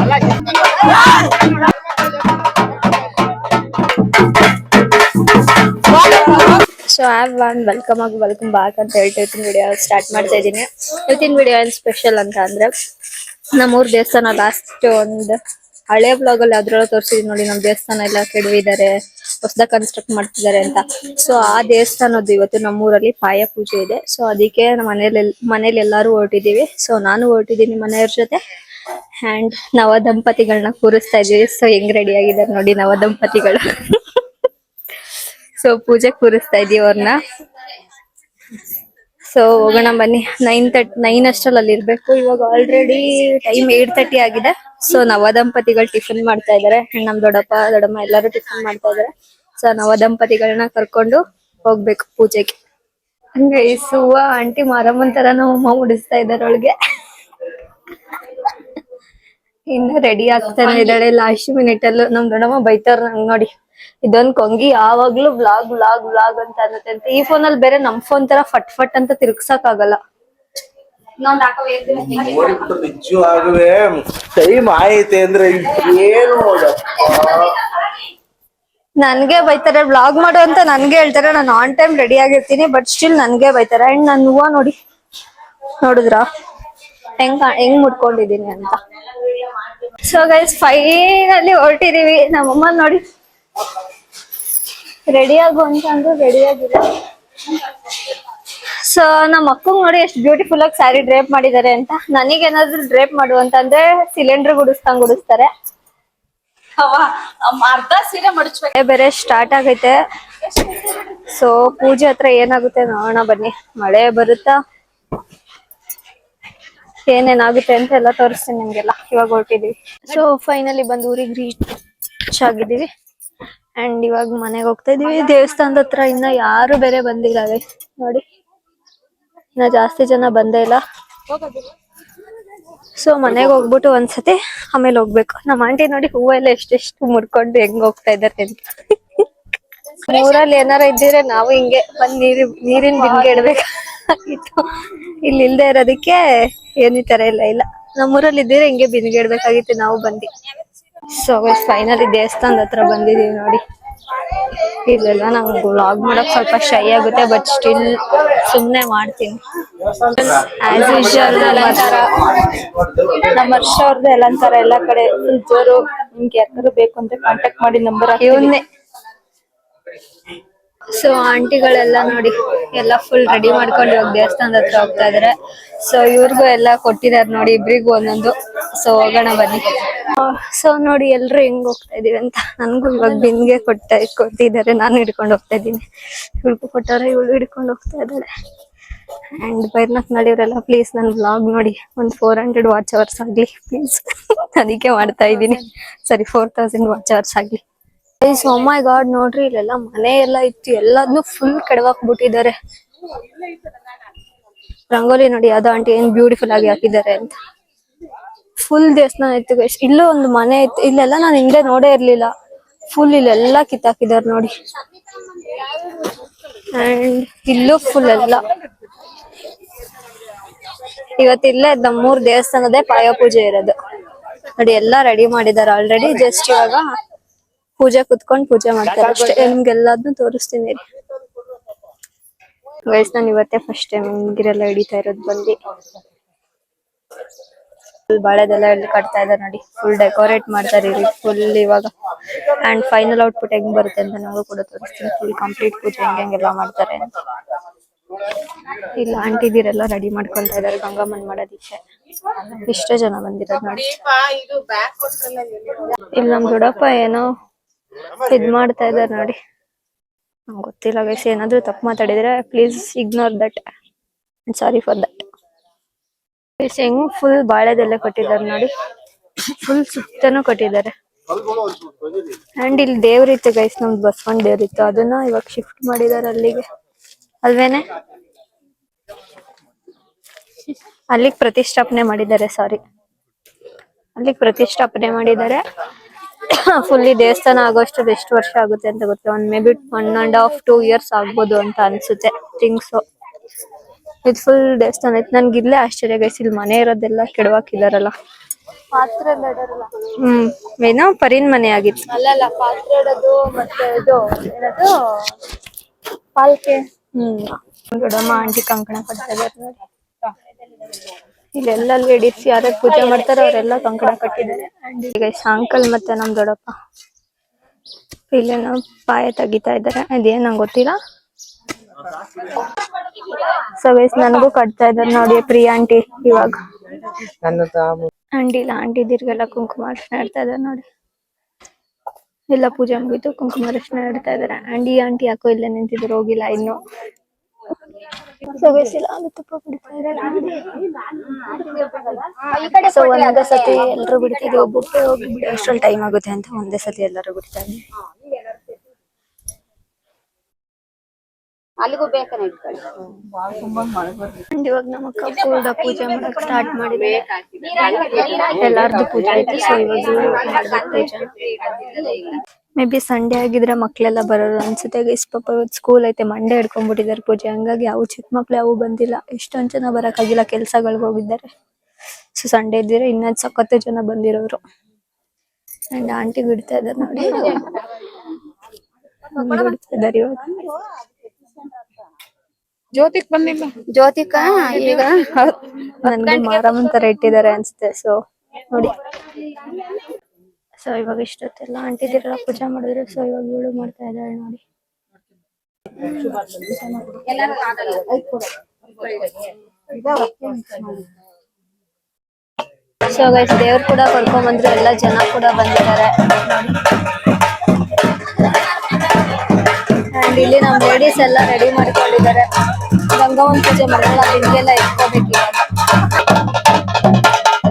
So welcome back ಅಂತ ಹೇಳ್ತಾ video start ಮಾಡ್ತಾ ಇದ್ದೀನಿ. ಇವತ್ತಿನ ವಿಡಿಯೋ ಏನ್ ಸ್ಪೆಷಲ್ ಅಂತ ಅಂದ್ರೆ, ನಮ್ಮೂರ್ ದೇವಸ್ಥಾನ ಲಾಸ್ಟ್ ಒಂದು ಹಳೆ ಬ್ಲಾಗ್ ಅಲ್ಲಿ ಅದ್ರೊಳಗೆ ತೋರಿಸಿದೀನಿ ನೋಡಿ. ನಮ್ ದೇವಸ್ಥಾನ ಎಲ್ಲ ಕೆಡವಿದ್ದಾರೆ, ಹೊಸದಾಗಿ ಕನ್ಸ್ಟ್ರಕ್ಟ್ ಮಾಡ್ತಿದ್ದಾರೆ ಅಂತ. ಸೊ ಆ ದೇವಸ್ಥಾನದ್ದು ಇವತ್ತು ನಮ್ಮೂರಲ್ಲಿ ಪಾಯ ಪೂಜೆ ಇದೆ. ಸೊ ಅದಕ್ಕೆ ಮನೇಲಿ ಎಲ್ಲಾರು ಹೊರಟಿದೀವಿ. ಸೊ ನಾನು ಹೊರಟಿದೀನಿ ಮನೆಯವ್ರ ಜೊತೆ. ಅಂಡ್ ನವ ದಂಪತಿಗಳನ್ನ ಕೂರಿಸ್ತಾ ಇದೀವಿ. ಸೊ ಹೆಂಗ್ ರೆಡಿ ಆಗಿದ್ದಾರೆ ನೋಡಿ ನವ ದಂಪತಿಗಳು. ಸೊ ಪೂಜೆ ಕೂರಿಸ್ತಾ ಇದೀವಿ ಅವ್ರನ್ನ. ಸೊ ಹೋಗೋಣ ಬನ್ನಿ. 9 ಅಷ್ಟರಲ್ಲಿ ಇರ್ಬೇಕು. ಇವಾಗ ಆಲ್ರೆಡಿ ಟೈಮ್ 8:30 ಆಗಿದೆ. ಸೊ ನವ ದಂಪತಿಗಳು ಟಿಫಿನ್ ಮಾಡ್ತಾ ಇದಾರೆ. ನಮ್ ದೊಡ್ಡಪ್ಪ ದೊಡ್ಡಮ್ಮ ಎಲ್ಲಾರು ಟಿಫಿನ್ ಮಾಡ್ತಾ ಇದಾರೆ. ಸೊ ನವ ದಂಪತಿಗಳನ್ನ ಕರ್ಕೊಂಡು ಹೋಗ್ಬೇಕು ಪೂಜೆಗೆ. ಹಂಗೆ ಈ ಹೂವ ಆಂಟಿ ಮಾರಮ್ಮನ್ ತರ ನಮ್ಮ ಉಡಿಸ್ತಾ ಇದಾರೆ ಒಳಗೆ. ಇನ್ನು ರೆಡಿ ಆಗ್ತಾನೆ ಇದ್ದಾಳೆ. ಲಾಸ್ಟ್ ಮಿನಿಟ್ ಅಲ್ಲೂ ನಮ್ ದೊಡ್ಡಮ್ಮ ಬೈತಾರ ನಂಗ್ ನೋಡಿ, ಇದೊಂದ್ ಕೊಂಗಿ ಯಾವಾಗ್ಲೂ ವ್ಲಾಗ್ ಅಂತ ಅನ್ನತ್ತೆ ಅಂತ. ಈ ಫೋನ್ ಅಲ್ಲಿ ಬೇರೆ ನಮ್ ಫೋನ್ ತರ ಫಟ್ ಅಂತ ತಿರ್ಗ್ಸಕ್ ಆಗಲ್ಲ. ನಿಜವಾಗುವೆ ಟೈಮ್ ಆಯ್ತೆ ಅಂದ್ರೆ ಏನು ನನ್ಗೆ ಬೈತಾರೆ. ವ್ಲಾಗ್ ಮಾಡು ಅಂತ ನನ್ಗೆ ಹೇಳ್ತಾರೆ. ನಾನು ಆನ್ ಟೈಮ್ ರೆಡಿ ಆಗಿರ್ತೀನಿ, ಬಟ್ ಸ್ಟಿಲ್ ನನ್ಗೆ ಬೈತಾರೆ. ಅಂಡ್ ನನ್ ಹೂವ ನೋಡಿ, ನೋಡಿದ್ರ ಹೆಂಗ್ ಮುಟ್ಕೊಂಡಿದೀನಿ ಅಂತ. ಸೊ ಗೈಸ್ ಫೈನಲಿ ಹೊರಟಿದೀವಿ. ನಮ್ಮಮ್ಮ ನೋಡಿ ರೆಡಿ ಆಗು ಅಂತ ಅಂದ್ರು ರೆಡಿ ಆಗಿಲ್ಲ. ಸೊ ನಮ್ಮ ಅಕ್ಕಂಗ್ ನೋಡಿ ಎಷ್ಟು ಬ್ಯೂಟಿಫುಲ್ ಆಗಿ ಸ್ಯಾರಿ ಡ್ರೇಪ್ ಮಾಡಿದ್ದಾರೆ ಅಂತ. ನನಗೇನಾದ್ರು ಡ್ರೇಪ್ ಮಾಡು ಅಂತಂದ್ರೆ ಸಿಲಿಂಡರ್ ಗುಡಿಸ್ತಾರೆ. ಅರ್ಧ ಸೀರೆ ಮಡಚ್ಬೇಕು. ಬೇರೆ ಸ್ಟಾರ್ಟ್ ಆಗೈತೆ. ಸೊ ಪೂಜೆ ಹತ್ರ ಏನಾಗುತ್ತೆ ನೋಡೋಣ ಬನ್ನಿ. ಮಳೆ ಬರುತ್ತಾ ಏನೇನಾಗುತ್ತೆ ಅಂತ ಎಲ್ಲ ತೋರಿಸ್ತೀನಿ ನಿಮ್ಗೆಲ್ಲ. ಇವಾಗ ಹೊರಟಿದೀವಿ. ಸೊ ಫೈನಲಿ ಬಂದು ಊರಿಗೆ ರೀಚ್ ಆಗಿದ್ದೀವಿ. ಅಂಡ್ ಇವಾಗ ಮನೆಗೆ ಹೋಗ್ತಾ ಇದೀವಿ. ದೇವಸ್ಥಾನದ ಹತ್ರ ಇನ್ನ ಯಾರು ಬೇರೆ ಬಂದಿಲ್ಲ ನೋಡಿ, ಇನ್ನ ಜಾಸ್ತಿ ಜನ ಬಂದೇ ಇಲ್ಲ. ಸೊ ಮನೆಗೆ ಹೋಗ್ಬಿಟ್ಟು ಒಂದ್ಸತಿ ಆಮೇಲೆ ಹೋಗ್ಬೇಕು. ನಮ್ಮ ಆಂಟಿ ನೋಡಿ ಹೂವು ಎಲ್ಲ ಎಷ್ಟೆಷ್ಟು ಮುಡ್ಕೊಂಡು ಹೆಂಗ್ ಹೋಗ್ತಾ ಇದಾರೆ ಅಂತ. ಊರಲ್ಲಿ ಏನಾರ ಇದ್ದಿದ್ರೆ ನಾವು ಹಿಂಗೆ ಬಂದ್ ನೀರಿನ ಬಿನ್ಗೆ ಇಡ್ಬೇಕಾಗಿತ್ತು. ಇಲ್ಲಿ ಇಲ್ದೇ ಇರೋದಕ್ಕೆ ಏನು ಈ ತರ ಇಲ್ಲ. ನಮ್ಮೂರಲ್ಲಿ ಇದ್ದಿದ್ರೆ ಹಿಂಗೆ ಬಿನ್ಗೆ ಇಡ್ಬೇಕಾಗಿತ್ತು ನಾವು ಬಂದಿ. ಸೊ ಫೈನಲಿ ದೇವಸ್ಥಾನದ ಹತ್ರ ಬಂದಿದೀವಿ ನೋಡಿ. ಇಲ್ಲೆಲ್ಲ ನಂಗೆ ವ್ಲಾಗ್ ಮಾಡಕ್ ಸ್ವಲ್ಪ ಶೈ ಆಗುತ್ತೆ, ಬಟ್ ಸ್ಟಿಲ್ ಸುಮ್ನೆ ಮಾಡ್ತೀನಿ. ಆಸ್ ಯೂಶುವಲ್ ನಮ್ಮ ಹರ್ಷ ಅವ್ರದ್ದು ಎಲ್ಲಂತಾರ ಎಲ್ಲಾ ಕಡೆ ಜೋರು. ನಿಮ್ಗೆ ಯಾರು ಬೇಕು ಅಂತ ಕಾಂಟ್ಯಾಕ್ಟ್ ಮಾಡಿ ನಂಬರ್ ಇವನ್ನೇ. ಸೊ ಆಂಟಿಗಳೆಲ್ಲ ನೋಡಿ ಎಲ್ಲ ಫುಲ್ ರೆಡಿ ಮಾಡ್ಕೊಂಡು ಇವಾಗ ದೇವಸ್ಥಾನದ ಹತ್ರ ಹೋಗ್ತಾ ಇದಾರೆ. ಸೊ ಇವ್ರಿಗೂ ಎಲ್ಲ ಕೊಟ್ಟಿದ್ದಾರೆ ನೋಡಿ, ಇಬ್ರಿಗೂ ಒಂದೊಂದು. ಸೊ ಹೋಗೋಣ ಬನ್ನಿ. ಸೊ ನೋಡಿ ಎಲ್ರು ಹೆಂಗ್ ಹೋಗ್ತಾ ಇದೀವಿ ಅಂತ. ನನ್ಗೂ ಇವಾಗ ಬಿನ್ಗೆ ಕೊಟ್ಟಿದ್ದಾರೆ, ನಾನು ಹಿಡ್ಕೊಂಡು ಹೋಗ್ತಾ ಇದ್ದೀನಿ. ಇವ್ರಿಗೂ ಕೊಟ್ಟಾರೆ, ಇವಳು ಹಿಡ್ಕೊಂಡು ಹೋಗ್ತಾ ಇದ್ದಾಳೆ. ಅಂಡ್ ಬೈರ್ನಕ್ ನಡಿಯವರೆಲ್ಲ ಪ್ಲೀಸ್ ನನ್ ವ್ಲಾಗ್ ನೋಡಿ ಒಂದು 400 ವಾಚ್ ಅವರ್ಸ್ ಆಗ್ಲಿ ಪ್ಲೀಸ್. ಅದಕ್ಕೆ ಮಾಡ್ತಾ ಇದ್ದೀನಿ. ಸರಿ 4000 ವಾಚ್ ಅವರ್ಸ್ ಆಗ್ಲಿ. ಓ ಮೈ ಗಾಡ್ ನೋಡ್ರಿ, ಇಲ್ಲೆಲ್ಲ ಮನೆ ಎಲ್ಲ ಇತ್ತು, ಎಲ್ಲದನ್ನು ಫುಲ್ ಕೆಡವಾಕ್ಬಿಟ್ಟಿದ್ದಾರೆ. ರಂಗೋಲಿ ನೋಡಿ ಅದು ಆಂಟಿ ಏನ್ ಬ್ಯೂಟಿಫುಲ್ ಆಗಿ ಹಾಕಿದ್ದಾರೆ ಅಂತ. ಫುಲ್ ದೇವಸ್ಥಾನ ಇತ್ತು ಗೈಸ್. ಇಲ್ಲೂ ಒಂದು ಮನೆ ಇತ್ತು. ಇಲ್ಲೆಲ್ಲ ನಾನು ಹಿಂದೆ ನೋಡೇ ಇರ್ಲಿಲ್ಲ. ಫುಲ್ ಇಲ್ಲೆಲ್ಲ ಕಿತ್ತಾಕಿದಾರೆ ನೋಡಿ. ಅಂಡ್ ಇಲ್ಲೂ ಫುಲ್ ಎಲ್ಲ. ಇವತ್ತಿಲ್ಲೇ ನಮ್ಮೂರ್ ದೇವಸ್ಥಾನದೇ ಪಾಯ ಪೂಜೆ ಇರೋದು ನೋಡಿ. ಎಲ್ಲಾ ರೆಡಿ ಮಾಡಿದಾರೆ ಆಲ್ರೆಡಿ. ಜಸ್ಟ್ ಇವಾಗ ಪೂಜೆ ಕುತ್ಕೊಂಡು ಪೂಜೆ ಮಾಡ್ತಾರೆ ಅಷ್ಟೇ. ನಿಮ್ಗೆಲ್ಲದನ್ನು ತೋರಿಸ್ತೀನಿ ಗೈಸ್. ನಾನು ಇವತ್ತೇ ಫಸ್ಟ್ ಟೈಮ್ ಹಿಂಗಿರೆಲ್ಲ ಹಿಡಿತಾ ಇರೋದು ಬಂದು. ಫುಲ್ ಬಾಳೆದೆಲ್ಲ ಕಟ್ತಾ ಇದಾರೆ ನೋಡಿ. ಫುಲ್ ಡೆಕೋರೇಟ್ ಮಾಡ್ತಾರೆ ಫುಲ್ ಇವಾಗ. ಅಂಡ್ ಫೈನಲ್ ಔಟ್ಪುಟ್ ಹೆಂಗ್ ಬರುತ್ತೆ ಅಂತ ನಾವು ಕೂಡ ತೋರಿಸ್ತೀನಿ. ಫುಲ್ ಕಂಪ್ಲೀಟ್ ಪೂಜೆ ಹೆಂಗೆಲ್ಲ ಮಾಡ್ತಾರೆ ಅಂತ. ಇಲ್ಲ ಆಂಟಿದಿರೆಲ್ಲ ರೆಡಿ ಮಾಡ್ಕೊಳ್ತಾ ಇದಾರೆ ಗಂಗಮ್ಮನ್ ಮಾಡೋದಿಕ್ಕೆ. ಇಷ್ಟೇ ಜನ ಬಂದಿರೋದು ನೋಡಿ. ಇಲ್ಲಿ ನಮ್ ದೊಡ್ಡಪ್ಪ ಏನೋ ಇದ್ ಮಾಡ್ತಾ ಇದಾರೆ ನೋಡಿ. ನಂಗೆ ಗೊತ್ತಿಲ್ಲ ಗೈಸ್. ಏನಾದ್ರು ತಪ್ಪು ಮಾತಾಡಿದ್ರೆ please ignore that. Sorry for that. ಹೆಂಗ್ ಫುಲ್ ಬಾಳೆದೆಲ್ಲ ಕೊಟ್ಟಿದ್ದಾರೆ ನೋಡಿ. ಫುಲ್ ಸುತ್ತನೂ ಕೊಟ್ಟಿದ್ದಾರೆ. ಅಂಡ್ ಇಲ್ಲಿ ದೇವ್ರಿತ್ತು ಗೈಸ್, ನಮ್ದು ಬಸವಣ್ಣ ದೇವ್ರಿತ್ತು. ಅದನ್ನ ಇವಾಗ ಶಿಫ್ಟ್ ಮಾಡಿದಾರೆ ಅಲ್ಲಿಗೆ. ಅಲ್ವೇನೆ ಅಲ್ಲಿಗೆ ಪ್ರತಿಷ್ಠಾಪನೆ ಮಾಡಿದ್ದಾರೆ. ಸಾರಿ, ಅಲ್ಲಿಗೆ ಪ್ರತಿಷ್ಠಾಪನೆ ಮಾಡಿದ್ದಾರೆ. ಫುಲ್ ದೇವಸ್ಥಾನ ಆಗೋಷ್ಟು ಎಷ್ಟು ವರ್ಷ ಆಗುತ್ತೆ ಅಂತ ಗೊತ್ತಿಲ್ಲ. ಮೇ ಬಿ 1.5-2 years ಆಗ್ಬೋದು ಅಂತ ಅನ್ಸುತ್ತೆ. Think so. ಇದು ಫುಲ್ ದೇವಸ್ಥಾನ ಐತೆ. ನನ್ಗೆ ಇಲ್ಲೇ ಆಶ್ಚರ್ಯ ಗೈಸ್, ಇಲ್ಲಿ ಮನೆ ಇರೋದೆಲ್ಲ ಕೆಡವಾಕಿದಾರಲ್ಲ. ಪಾತ್ರೆ ಇಡೋರಲ್ಲ. ಏನೋ ಪರಿನ್ ಮನೆ ಆಗಿತ್ತು. ಅಲ್ಲಲ್ಲ, ಪಾತ್ರೆ ಇಡೋದು ಮತ್ತೆ ಇದು ಏನದು ಪಾಲ್ಕೆ. ದೊಡ್ಡಮ್ಮ ಆಂಟಿ ಕಂಕಣ ಕಟ್ತಾ ಇದಾರೆ ನೋಡಿ. ಇಲ್ಲೆಲ್ಲ ಲೇಡೀಸ್ ಯಾರ್ಯಾರು ಪೂಜೆ ಮಾಡ್ತಾರೋ ಅವರೆಲ್ಲ ಕಂಕಣ ಕಟ್ಟಿದ್ದಾರೆ. ಈಗ ಅಂಕಲ್ ಮತ್ತೆ ನಮ್ ದೊಡ್ಡಪ್ಪ ಇಲ್ಲೇನೋ ಪಾಯ ತೆಗಿತಾ ಇದ್ದಾರೆ. ಅದೇನ್ ನಂಗೆ ಗೊತ್ತಿಲ್ಲ. ಸೊ ಗೈಸ್ ನನಗೂ ಕಟ್ತಾ ಇದಾರೆ ನೋಡಿ ಪ್ರಿಯಾ ಆಂಟಿ. ಇವಾಗ ಆಂಟಿ ಇಲ್ಲ, ಆಂಟಿ ದಿರ್ಗೆಲ್ಲ ಕುಂಕುಮ ಅರ್ಶನ ಇಡ್ತಾ ಇದಾರೆ ನೋಡಿ. ಎಲ್ಲ ಪೂಜೆ ಮುಗಿತು, ಕುಂಕುಮ ಅರ್ಶನ ಇಡ್ತಾ ಇದಾರೆ. ಆಂಟಿ ಯಾಕೋ ಇಲ್ಲೇ ನಿಂತಿದ್ರು, ಹೋಗಿಲ್ಲ ಇನ್ನು. ಸೊ ಗೈಸ್ ಇಲ್ಲ ತುಪ್ಪ ಬಿಡ್ತಾ ಇದಾರೆ. ಸೊ ಒಂದೇ ಸತಿ ಎಲ್ಲರೂ ಬಿಡ್ತಿದ್ವಿ, ಒಬ್ಬೊಬ್ಬರೇ ಹೋಗಿ ಬಿಡಿ ಅಷ್ಟ್ರಲ್ಲಿ ಟೈಮ್ ಆಗುತ್ತೆ ಅಂತ ಒಂದೇ ಸತಿ ಎಲ್ಲರೂ ಬಿಡ್ತಾ ಇದ್ವಿ. ಅಲ್ಲಿಗೂ ಬೇಕನ ಇಟ್ಕೊಳ್ಳಿ. ಇವಾಗ ನಮ್ಮ ಅಕ್ಕ ಕೂಡ ಪೂಜೆ ಮಾಡಕ್ ಸ್ಟಾರ್ಟ್ ಮಾಡಿದ್ರೆ ಎಲ್ಲಾರ್ದು ಪೂಜೆ ಆಯ್ತು. ಸೊ ಇವಾಗ ಮಾಡ್ಬೇಕು ಪೂಜೆ. ಮೇ ಬಿ ಸಂಡೇ ಆಗಿದ್ರೆ ಮಕ್ಳೆಲ್ಲ ಬರೋರು ಅನ್ಸುತ್ತೆ ಗೈಸ್. ಪಾಪ ಇವತ್ತು ಸ್ಕೂಲ್ ಐತೆ, ಮಂಡೇ ಹಿಡ್ಕೊಂಡ್ಬಿಟ್ಟಿದ್ದಾರೆ ಪೂಜೆ. ಹಂಗಾಗಿ ಯಾವ ಚಿಕ್ಕ ಮಕ್ಳು ಯಾವ ಬಂದಿಲ್ಲ. ಎಷ್ಟೊಂದ್ ಜನ ಬರಕ್ಕಾಗಿಲ್ಲ, ಕೆಲ್ಸಗಳ್ಗೆ ಹೋಗಿದ್ದಾರೆ. ಸೊ ಸಂಡೇ ಇದ್ದಿದ್ರೆ ಇನ್ನೊಂದ್ ಸಖತ್ತು ಜನ ಬಂದಿರೋರು. ಅಂಡ್ ಆಂಟಿ ಬಿಡ್ತಾ ಇದಾರೆ ನೋಡಿ, ಬಿಡ್ತಾ ಇದಾರೆ ಇವಾಗ. ಜ್ಯೋತಿಕ್ ಬಂದಿಲ್ಲ. ಜ್ಯೋತಿಕ ಈಗ ನನ್ಗೆ ಮಾರಮ್ಮನ್ ತರ ಇಟ್ಟಿದ್ದಾರೆ ಅನ್ಸುತ್ತೆ. ಸೊ ನೋಡಿ, ಸೊ ಇವಾಗ ಇಷ್ಟೊತ್ತೆಲ್ಲ ಆಂಟಿದಿರೆಲ್ಲ ಪೂಜೆ ಮಾಡಿದ್ರು. ಸೊ ಇವಾಗ ಇವಳು ಮಾಡ್ತಾ ಇದ್ದಾಳೆ ನೋಡಿ. ಸೊ ಗೈಸ್ ದೇವ್ರು ಕೂಡ ಕರ್ಕೊಂಡ್ ಬಂದ್ರು, ಎಲ್ಲ ಜನ ಕೂಡ ಬಂದಿದ್ದಾರೆ ನೋಡಿ. ಅಂಡ್ ಇಲ್ಲಿ ನಮ್ ಲೇಡೀಸ್ ಎಲ್ಲ ರೆಡಿ ಮಾಡ್ಕೊಂಡಿದ್ದಾರೆ. ಗಂಗವ್ವನ್ ಪೂಜೆ ಮಾಡಲ್ಲ, ಬಿಂದಿಗೆಲ್ಲ ಎತ್ಕೋಬೇಕು ಇವಾಗ.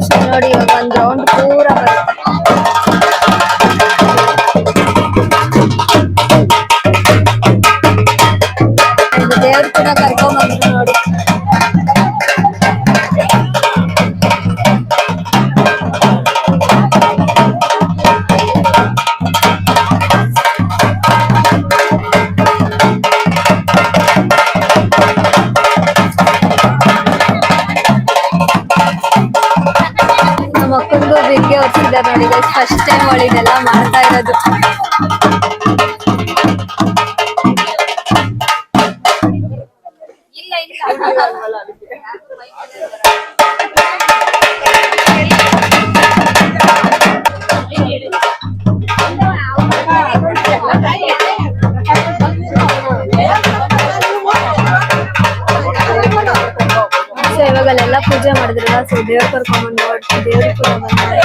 ಸೊ ನೋಡಿ ಇವಾಗ ಒಂದ್ ರೌಂಡ್ ಪೂರ ಬರುತ್ತೆ. ದೇವ್ರು ಕೂಡ ಕರ್ಕೊಂಡ್ ಬಂದ್ರು ನೋಡಿ. ನಮ್ಮ ಅಕ್ಕಂದು ಬಿಗ್ಗೆ ಹೊರ್ಸಿದ್ದಾರೆ ನೋಡಿ ಗೈಸ್. ಫಸ್ಟ್ ಟೈಮ್ ಅವಳಿದೆಲ್ಲ ಮಾಡ್ತಾ ಇರೋದು. ಸೊ ಇವಾಗಲ್ಲೆಲ್ಲ ಪೂಜೆ ಮಾಡಿದ್ರಲ್ಲ, ಸೊ ದೇವ್ರ ಕರ್ಕೊಂಡ್ಬಂದು ದೇವ್ರ ಕೂಡ ಬಂದಿದ್ದಾರೆ.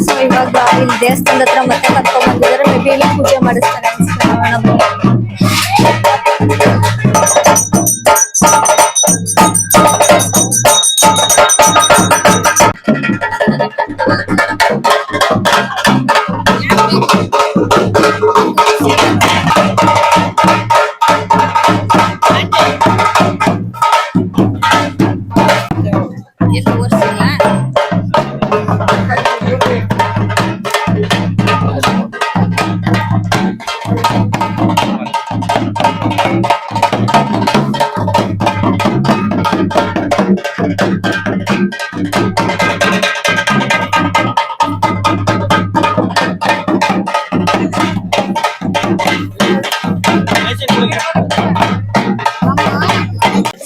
ಸೊ ಇವಾಗ ಇಲ್ಲಿ ದೇವಸ್ಥಾನದ ಹತ್ರ ಮತ್ತೆ ಕರ್ಕೊಂಡ್ ಬಂದಿದ್ದಾರೆ. ಮೇ ಬಿ ಇಲ್ಲಿ ಪೂಜೆ ಮಾಡಿಸ್ತಾರೆ ಅನ್ಸುತ್ತೆ.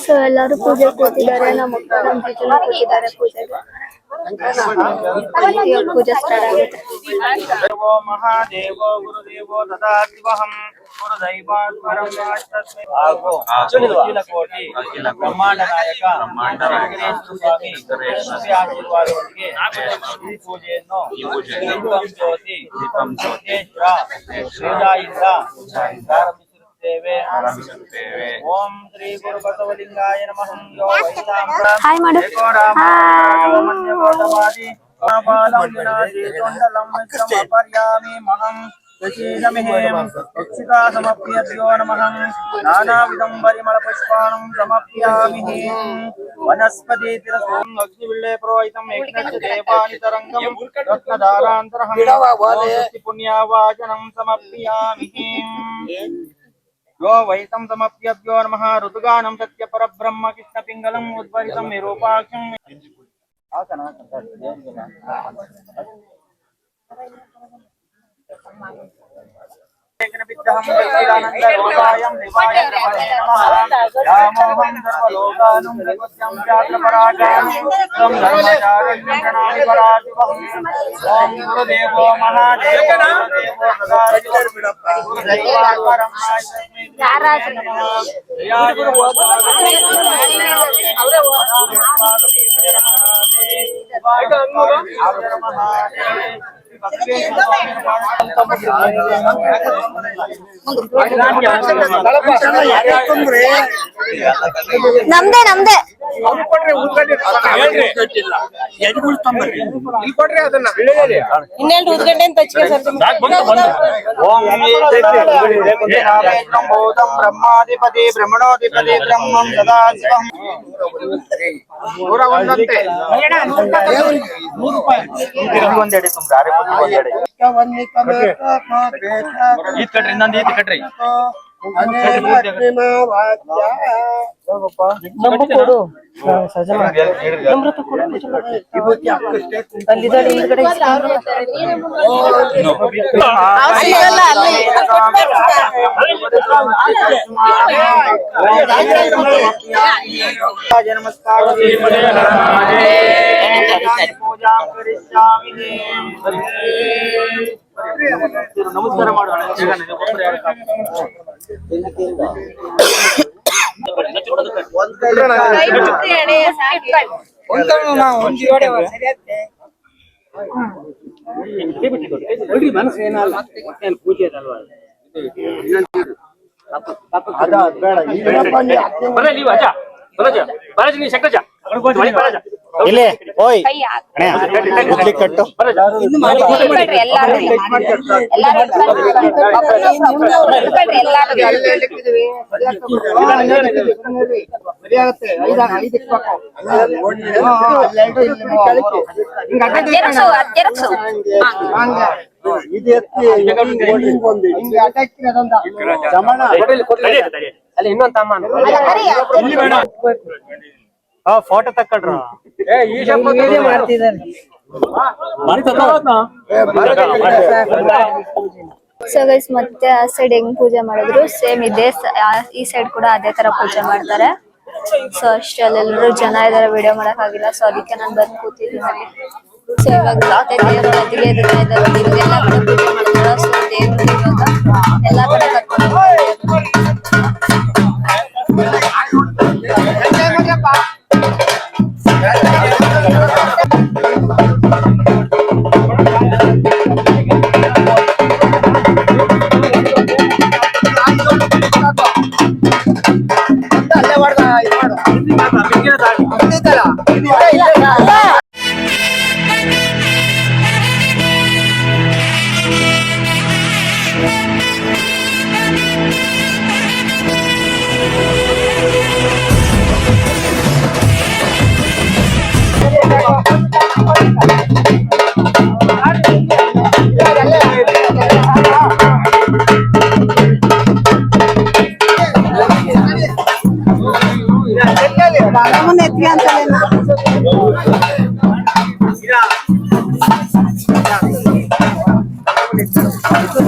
ಸೊ ಎಲ್ಲರೂ ಪೂಜೆ ಕೂತಿದ್ದಾರೆ. ನಮ್ಮ ಅಕ್ಕ ನಮ್ಮ ಜೊತೆ ಕೂತಿದ್ದಾರೆ ಪೂಜೆಗೆ. ಇವಾಗ ಪೂಜೆ ಸ್ಟಾರ್ಟ್ ಆಗುತ್ತೆ. देवो महादेवो गुरुदेवो ददातिवहं गुरुदैवात्मरं तस्मै आगो अखिलकोटि ब्रह्मांड नायक ವೆಂಕಟೇಶ್ವರ ಸ್ವಾಮಿ ಆಶೀರ್ವಾದದೊಂದಿಗೆ ಈ ಪೂಜೆಯನ್ನು ದೀಪಂ ಜ್ಯೋತಿ ಶ್ರೀದಾಯಿಂದ ಆರಂಭಿಸುತ್ತೇವೆ. ಓಂ ಶ್ರೀ ಗುರು ಬಸವಲಿಂಗಾಯ ನಮಃ. ಯೋ ಹಾಯ್ ಮಾಡು. ವೈತಾಂಬರಮಾದಿ पादं विनाशे चण्डलं मिश्रमपर्यामि महं यशीलमिहें यक्षिका समप्यद्यो नमः नानाविधं परिमलपुष्पाणं समप्यामि वनस्पतितिरसं अग्निविल्ले पुरोहितं यज्ञस्य देवानि तरङ्गं रत्नधारान्तरहं पुण्यावाचनं समप्यामि यो वैतं समप्यद्यो नमः ऋतुगानं सत्यपरब्रह्म कृष्णपिङ्गलम् उद्भरितं निरूपाक्षं ನಮ್ದೇ ಇನ್ನೆರಡು ಉದ್ಗಡ್ಡೆ ಅಂತ ಬ್ರಹ್ಮಾಧಿಪತಿ ಬ್ರಹ್ಮಣೋಧಿಪತಿ ಬ್ರಹ್ಮಂ ಸದಾಶಿವಂ ಒಂದೆಡೆ ತುಂಬ್ರೆ ಈದ್ ಕಟ್ರಿ ಇನ್ನೊಂದು ಈದ್ ಕಟ್ರಿ नमस्कार ನಮಸ್ಕಾರ ಮಾಡೋಣ. ಇಲ್ಲೇ ಓಯ್ ಕಟ್ಟು ಅಲ್ಲಿ ಇನ್ನೊಂದು ತಮ್ಮ ಫೋಟೋ ತಕ್ಕೊಳ್ರ ಸೊ ಗೈಸ್ ಮತ್ತೆ ಆ ಸೈಡ್ ಹೆಂಗ್ ಪೂಜೆ ಮಾಡಿದ್ರು ಸೇಮ್ ಇದೇ ಈ ಸೈಡ್ ಕೂಡ ಅದೇ ತರ ಪೂಜೆ ಮಾಡ್ತಾರೆ. ಸೊ ಅಷ್ಟೇ ಅಲ್ಲೆಲ್ಲರೂ ಜನ ಇದಾರೆ, ವಿಡಿಯೋ ಮಾಡಕ್ ಆಗಿಲ್ಲ. ಸೊ ಅದಕ್ಕೆ ನಾನು ಬಂದು ಕೂತಿದ್ದೀನಿ. ಸೊ ಇವಾಗ ಮತ್ತೆ ದೇವ್ರ ಗದ್ದಿಗೆ ಎದುರ್ತಾ ಇದ್ದಾರೆ. ಎಲ್ಲ ಕಡೆ ಪೂಜೆ ಮಾಡಿದಾರ. ಸೊ ದೇವ್ರು ಇವಾಗ ಎಲ್ಲಾ ಕಡೆ ಕರ್ಕೊಂಡು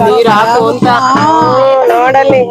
ನೀರ್ ಹಾಕು ಅಂತ ನೋಡಲ್ಲಿ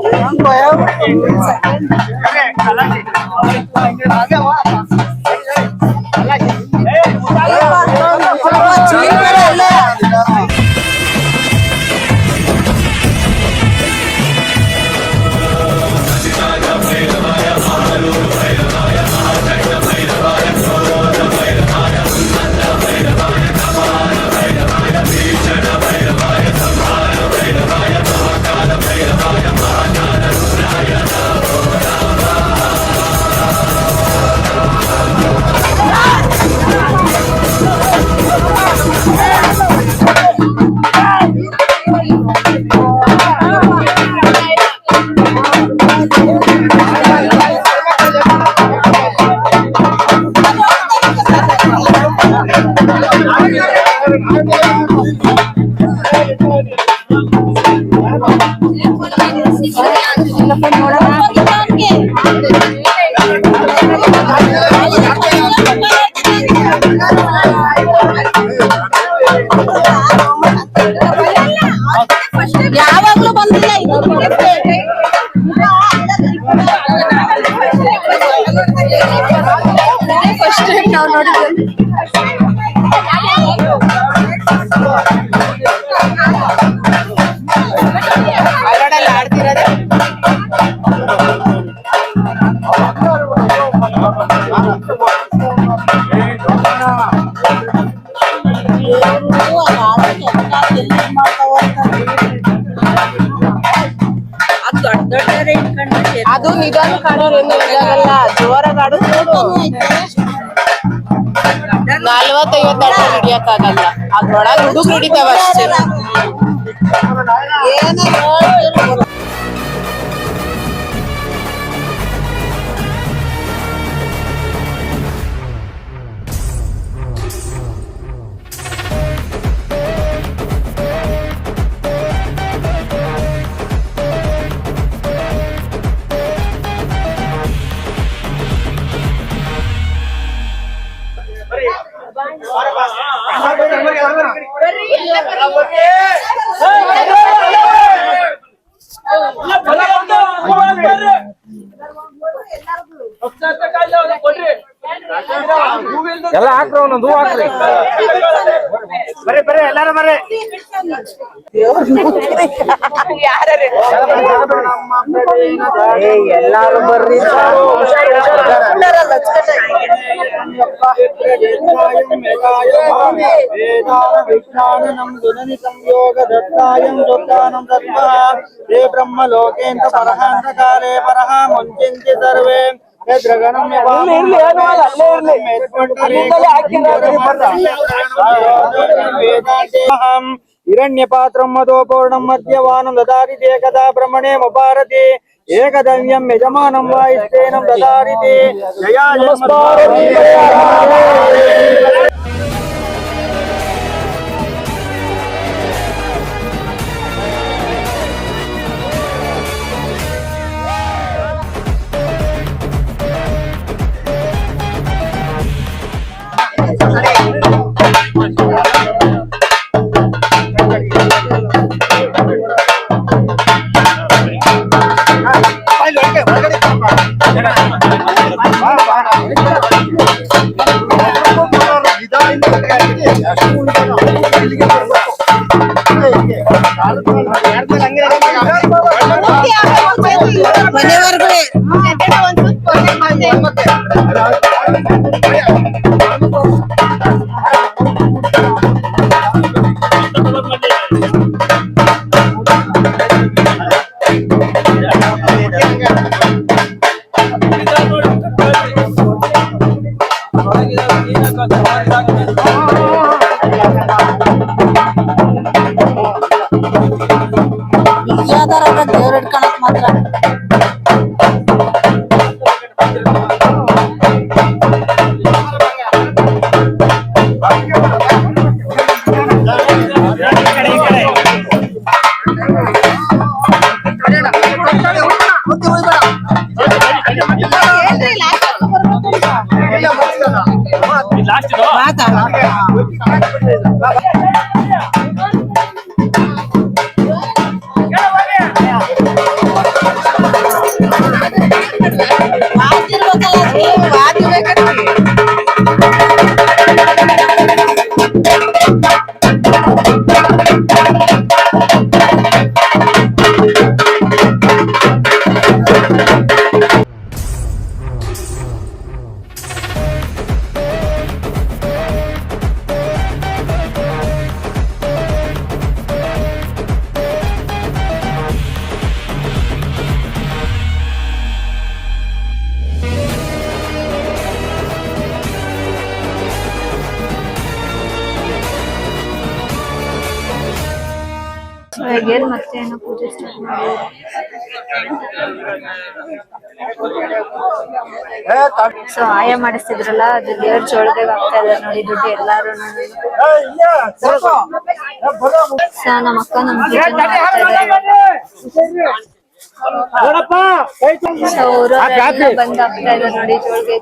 ಯಾವಾಗ್ಲೂ ಬಂದಿಲ್ಲ ಫಸ್ಟ್ ಟೈಮ್ ನಾವು ನೋಡಿದ್ವಿ. ಆಡ್ತಿರೋದೇ ಅದು ನಿಧಾನ ಕಾಣೋರು ಏನು ಇದಾಗಲ್ಲ, ಜೋರಾಗಿ ಆಡಿದ್ರು 40-50 ಆಟ ಹಿಡಿಯಕ್ಕಾಗಲ್ಲ, ಅದ್ರೊಳಗೆ ಹುಡುಗ ಹಿಡಿತಾವ ಅಷ್ಟೇ. ಎಲ್ಲ ಹಾಕ್ರ ಒಂದೊಂದು ಹೂ ಹಾಕ್ರಿ. ಬರ್ರಿ ಬರ್ರಿ ಎಲ್ಲಾರು ಬರ್ರಿ. ಎಲ್ಲಾರು ಬರ್ರಿ. ಬ್ರಹ್ಮ ಲೋಕೇಂದ್ರ ಪರಹಾಂತ ಕಾಲೇ ಪರಹ ಮುಂಚಿಂತಿ ಸರ್ವೇ ಹಿರಣ್ಯ ಪಾತ್ರಂ ಮಧೋಪೂರ್ಣಂ ಮಧ್ಯವಾನಂ ದದಾರಿತೆ ಕದಾ ಬ್ರಹ್ಮಣೇ ಮುಪಾರತಿ ಏಕದವ್ಯಂ ಯಜಮಾನಂ ವಾಯಿಸ್ತೇನಂ ದದಾರಿತೆ ಜಯಾ ನಮಸ್ಕಾರತಿ. ದೇವ್ರ ಇಟ್ಕೊಳಕ್ ಮಾತ್ರ again ಮತ್ತೆ ಏನೋ ಪೂಜೆ ಸ್ಟಾರ್ಟ್ ಮಾಡಿದ್ರು. ಸೊ ಆಯ ಮಾಡಿಸ್ತಿದ್ರಲ್ಲ ಅದು ದೇವ್ರ ಜೋಳದಾಗ ಆಗ್ತಾ ಇದಾರೆ ನೋಡಿ ದುಡ್ಡು ಎಲ್ಲಾರು. ಸೊ ನಮ್ಮ ಅಕ್ಕ ನಮ್ ಪೂಜೆ ಮಾಡ್ತಾ ಇದಾರೆ. ನೋಡಪ್ಪ ಕೈ ತೊಳ್ದು. ಸೊ ಅವರೆಲ್ಲ ಬಂದ್ ಹಾಕ್ತಾ ಇದಾರೆ ನೋಡಿ ಜೋಳಿಗೆ.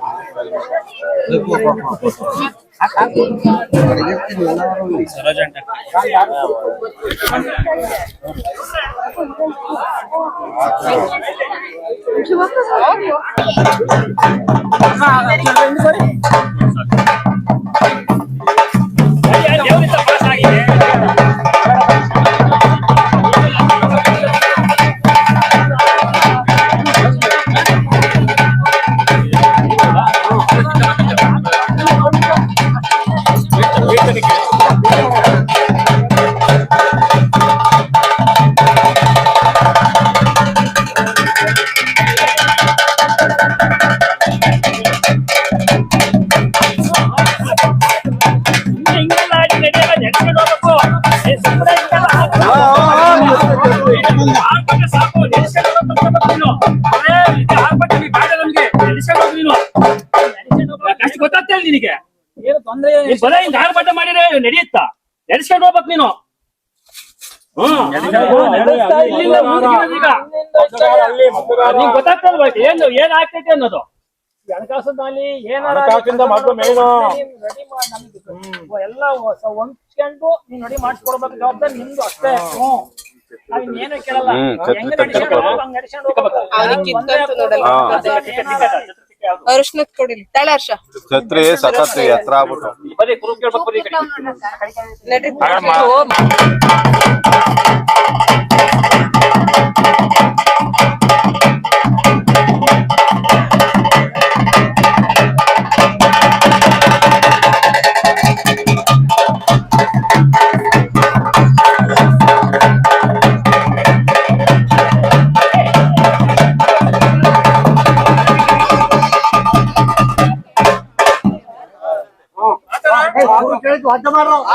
ಗೊತ್ತಾಗ್ತಿಲ್ಲ ನಿನಗೆ ಏನು ತೊಂದ್ರೆ ಬರ ಹಿಂಗ ಆರ್ಭಟ ಮಾಡಿದ್ರೆ ನಡೆಯುತ್ತಾ ನಡೆಸ್ಕೊಂಡು ಹೋಗ್ಬೇಕು ನೀನು. ನಿಂಗೆ ಗೊತ್ತಾಗ್ತದ ಏನು ಏನ್ ಆಗ್ತೈತಿ ಅನ್ನೋದು. ಹಣಕಾಸಿನಲ್ಲಿ ಏನಾರ ಎಲ್ಲ ಹೊಂದ್ಕೊಂಡು ನೀನ್ ರೆಡಿ ಮಾಡಿಸ್ಕೊಡ್ಬೇಕು. ಜವಾಬ್ದಾರಿ ನಿಮ್ದು ಅಷ್ಟೇ. ಏನು ಕೇಳಲ್ಲ. ಹೆಂಗ್ ನಡ್ಸ್ಕೊಂಡು ಹಂಗ್ ನಡ್ಸ್ಕೊಂಡು ಹೋಗ್ಬೇಕು. ಅರ್ಶನದ್ ಕೊಡಿಲಿ ತಾಳೆ ಹರ್ಷ ಛತ್ರಿ ಸಖತ್ ಎತ್ತರ ಆಗ್ಬಿಟ್ಟು ಬರೀ ಗ್ರೂಪ್ ಕೇಳ್ಬೇಕು ಬರೀ ಈ ಕಡೆ.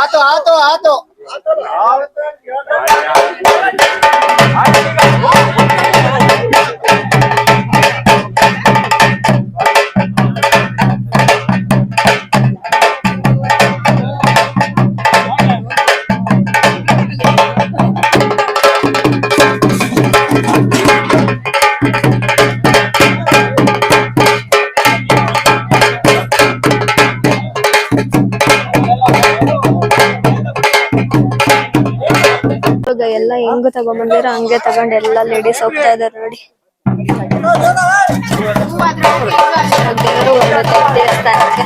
ಆತು ಆತು ಆತು ಇವಾಗ ಎಲ್ಲ ಹೆಂಗ್ ತಗೊಂಡ್ಬಂದಿರ ಹಂಗೆ ತಗೊಂಡ್ ಎಲ್ಲಾ ಲೇಡೀಸ್ ಹೋಗ್ತಾ ಇದಾರೆ ನೋಡಿ. ದೇವರು ಹೊರಡುತ್ತೆ ದೇವಸ್ಥಾನಕ್ಕೆ.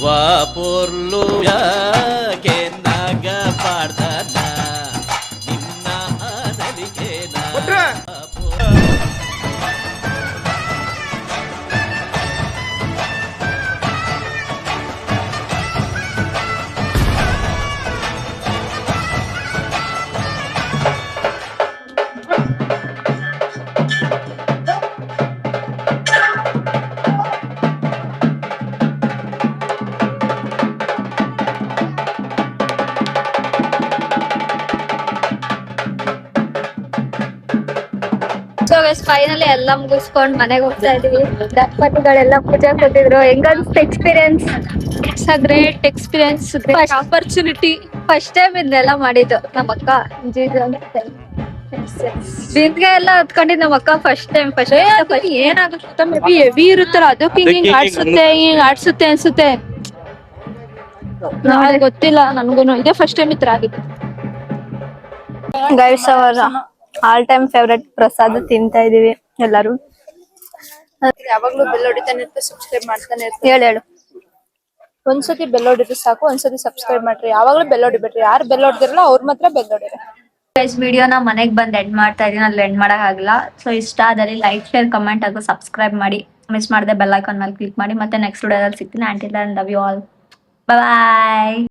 Wapurluya kenaga pardana nimna analikena finally ಎಲ್ಲ ಮುಗಿಸ್ಕೊಂಡ್ ಮನೆಗೆ ಹೋಗ್ತಾ ಇದೀವಿ. ದಂಪತಿಗಳೆಲ್ಲ ಪೂಜೆ ಕೊಟ್ಟಿದ್ರು. ಹೆಂಗನ್ಸ್ತು experience? It's a great experience, great opportunity. First time ಇದನ್ನೆಲ್ಲ ಮಾಡಿದ್ದು ನಮ್ಮ ಅಕ್ಕ. ಬಿಂದ್ಗೆ ಎಲ್ಲ ಹತ್ಕೊಂಡಿದ್ ನಮ್ಮ ಅಕ್ಕ ಫಸ್ಟ್ ಟೈಮ್. ಏನಾಗುತ್ತೆ ಮೇ ಬಿ ಹೆವಿ ಇರುತ್ತಲ್ಲ, ಅದಕ್ಕೆ ಹಿಂಗ್ ಆಡ್ಸುತ್ತೆ ಅನ್ಸುತ್ತೆ. ಗೊತ್ತಿಲ್ಲ ನನ್ಗೂನು, ಇದೇ ಫಸ್ಟ್ ಟೈಮ್ ಈ ತರ ಆಗಿತ್ತು. ಗೈಸ್, ಅವರ ಆಲ್ ಟೈಮ್ ಫೇವ್ರೆಟ್ ಪ್ರಸಾದ ತಿಂತಾ ಇದೀವಿ ಎಲ್ಲರೂ. ಯಾವಾಗ್ಲೂ ಬೆಲ್ ಹೊಡಿತಾನೆ ಇರುತ್ತೆ, ಸಬ್ಸ್ಕ್ರೈಬ್ ಮಾಡ್ತಾನೆ ಇರುತ್ತೆ. ಹೇಳು. ಒಂದ್ಸತಿ ಬೆಲ್ ಹೊಡಿದ್ರೆ ಸಾಕು, ಒಂದ್ಸತಿ ಸಬ್ಸ್ಕ್ರೈಬ್ ಮಾಡ್ರಿ. ಯಾವಾಗ್ಲೂ ಬೆಲ್ ಹೊಡಿಬೇಡ್ರಿ. ಯಾರು ಬೆಲ್ ಹೊಡೆದಿರಲ್ಲ ಅವ್ರ ಮಾತ್ರ ಬೆಲ್ ಹೊಡಿರಿ. ಗೈಸ್, ವಿಡಿಯೋನ ಮನೆಗ್ ಬಂದ್ ಎಂಡ್ ಮಾಡ್ತಾ ಇದೀನಿ. ಅಲ್ಲಿ ಎಂಡ್ ಮಾಡಕ್ ಆಗಲ್ಲ. ಸೊ ಇಷ್ಟ ಆದಲ್ಲಿ ಲೈಕ್, ಶೇರ್, ಕಮೆಂಟ್ ಹಾಗೂ ಸಬ್ಸ್ಕ್ರೈಬ್ ಮಾಡಿ. ಮಿಸ್ ಮಾಡದೆ ಬೆಲ್ ಐಕಾನ್ ಮೇಲೆ ಕ್ಲಿಕ್ ಮಾಡಿ. ಮತ್ತೆ ನೆಕ್ಸ್ಟ್ ವಿಡಿಯೋದಲ್ಲಿ ಸಿಗ್ತೀನಿ. Until love you all. Bye.